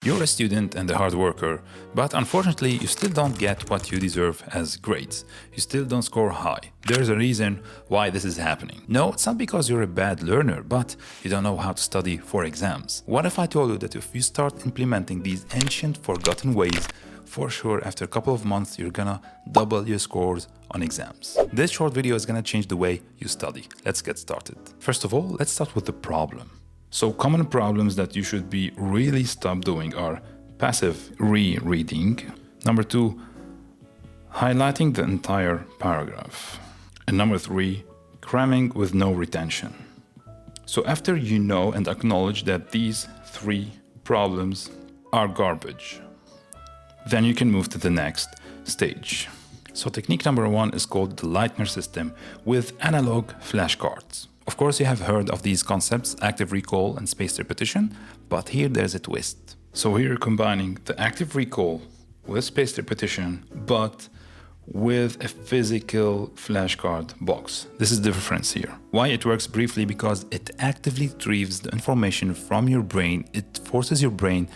You're a student and a hard worker, but unfortunately you still don't get what you deserve as grades. You still don't score high. There's a reason why this is happening. No, it's not because you're a bad learner, but you don't know how to study for exams. What if I told you that if you start implementing these ancient forgotten ways, for sure after a couple of months you're gonna double your scores on exams. This short video is gonna change the way you study. Let's get started. First of all, let's start with the problem. So common problems that you should be really stop doing are passive rereading. Number 2, highlighting the entire paragraph. And number 3, cramming with no retention. So after you know and acknowledge that these 3 problems are garbage, then you can move to the next stage. So technique number 1 is called the Leitner system with analog flashcards. Of course, you have heard of these concepts, active recall and spaced repetition, but here there's a twist. So here you're combining the active recall with spaced repetition, but with a physical flashcard box. This is the difference here. Why it works briefly, because it actively retrieves the information from your brain. It forces your brain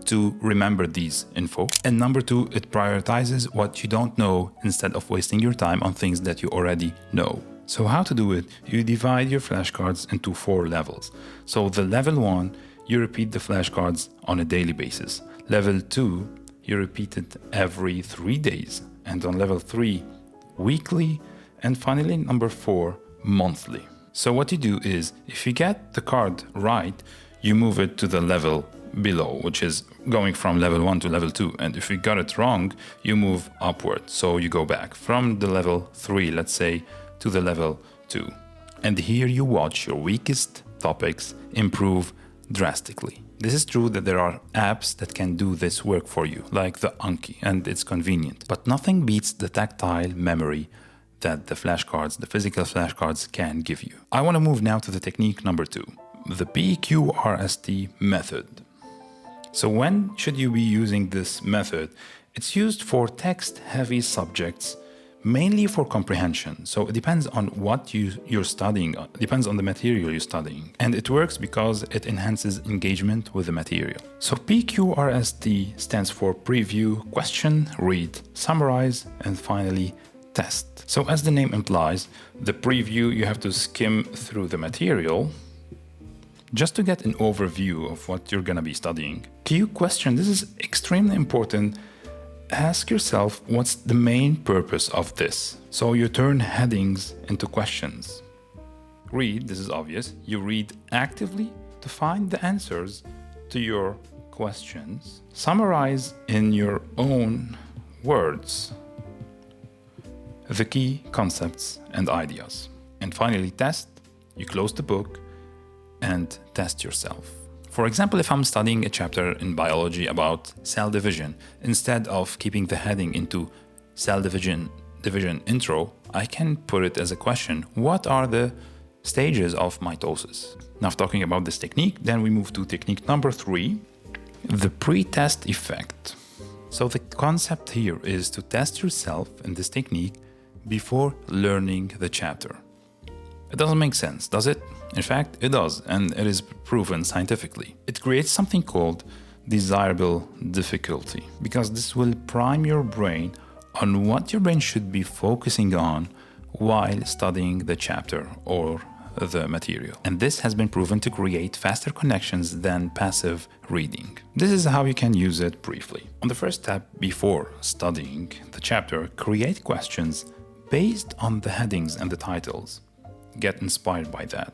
to remember these info. And number 2, it prioritizes what you don't know instead of wasting your time on things that you already know. So how to do it? You divide your flashcards into 4 levels. So the level 1, you repeat the flashcards on a daily basis. Level 2, you repeat it every 3 days. And on level 3, weekly. And finally, number 4, monthly. So what you do is, if you get the card right, you move it to the level below, which is going from level 1 to level 2. And if you got it wrong, you move upward. So you go back from the level 3, let's say, to the level 2. And here you watch your weakest topics improve drastically. This is true that there are apps that can do this work for you, like the Anki, and it's convenient. But nothing beats the tactile memory that the flashcards, the physical flashcards, can give you. I want to move now to the technique number 2, the PQRST method. So when should you be using this method? It's used for text-heavy subjects, mainly for comprehension. So it depends on what you're studying, depends on the material you're studying. And it works because it enhances engagement with the material. So PQRST stands for preview, question, read, summarize, and finally test. So as the name implies, the preview, you have to skim through the material just to get an overview of what you're gonna be studying. Q question, this is extremely important. Ask yourself, what's the main purpose of this? So you turn headings into questions. Read, this is obvious. You read actively to find the answers to your questions. Summarize in your own words the key concepts and ideas. And finally, test. You close the book and test yourself. For example, if I'm studying a chapter in biology about cell division, instead of keeping the heading into cell division intro, I can put it as a question: what are the stages of mitosis? Now, talking about this technique, then we move to technique number 3, the pre-test effect. So the concept here is to test yourself in this technique before learning the chapter. It doesn't make sense, does it? In fact, it does, and it is proven scientifically. It creates something called desirable difficulty, because this will prime your brain on what your brain should be focusing on while studying the chapter or the material. And this has been proven to create faster connections than passive reading. This is how you can use it briefly. On the first step, before studying the chapter, create questions based on the headings and the titles. Get inspired by that.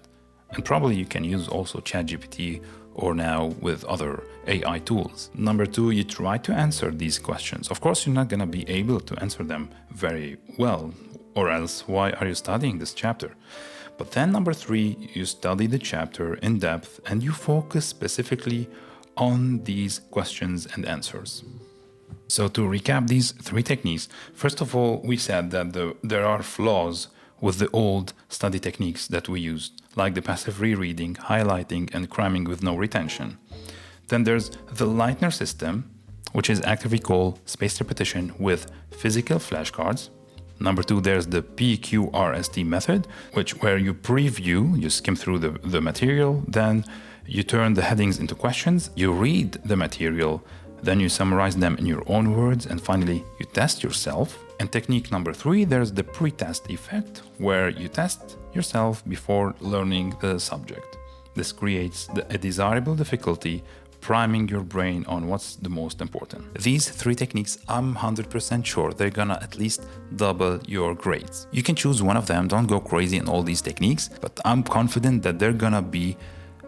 And probably you can use also ChatGPT or now with other AI tools. Number 2, you try to answer these questions. Of course, you're not going to be able to answer them very well, or else why are you studying this chapter? But then number 3, you study the chapter in depth and you focus specifically on these questions and answers. So to recap these 3 techniques, first of all, we said that there are flaws with the old study techniques that we used, like the passive rereading, highlighting, and cramming with no retention. Then there's the Leitner system, which is active recall, spaced repetition with physical flashcards. Number 2, there's the PQRST method, where you preview, you skim through the material, then You turn the headings into questions, you read the material, then you summarize them in your own words, and finally you test yourself. And technique number 3, there's the pre-test effect, where you test yourself before learning the subject. This creates a desirable difficulty, priming your brain on what's the most important. These 3 techniques, I'm 100% sure they're gonna at least double your grades. You can choose one of them, don't go crazy in all these techniques, but I'm confident that they're gonna be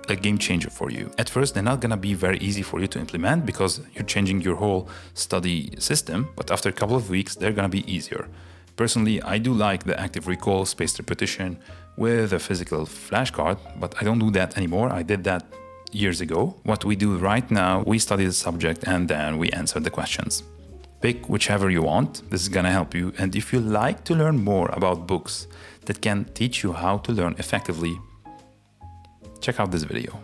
a game changer for you. At first, they're not gonna be very easy for you to implement because you're changing your whole study system, but after a couple of weeks, they're gonna be easier. Personally, I do like the active recall, spaced repetition with a physical flashcard, but I don't do that anymore. I did that years ago. What we do right now, we study the subject and then we answer the questions. Pick whichever you want. This is gonna help you. And if you like to learn more about books that can teach you how to learn effectively, check out this video.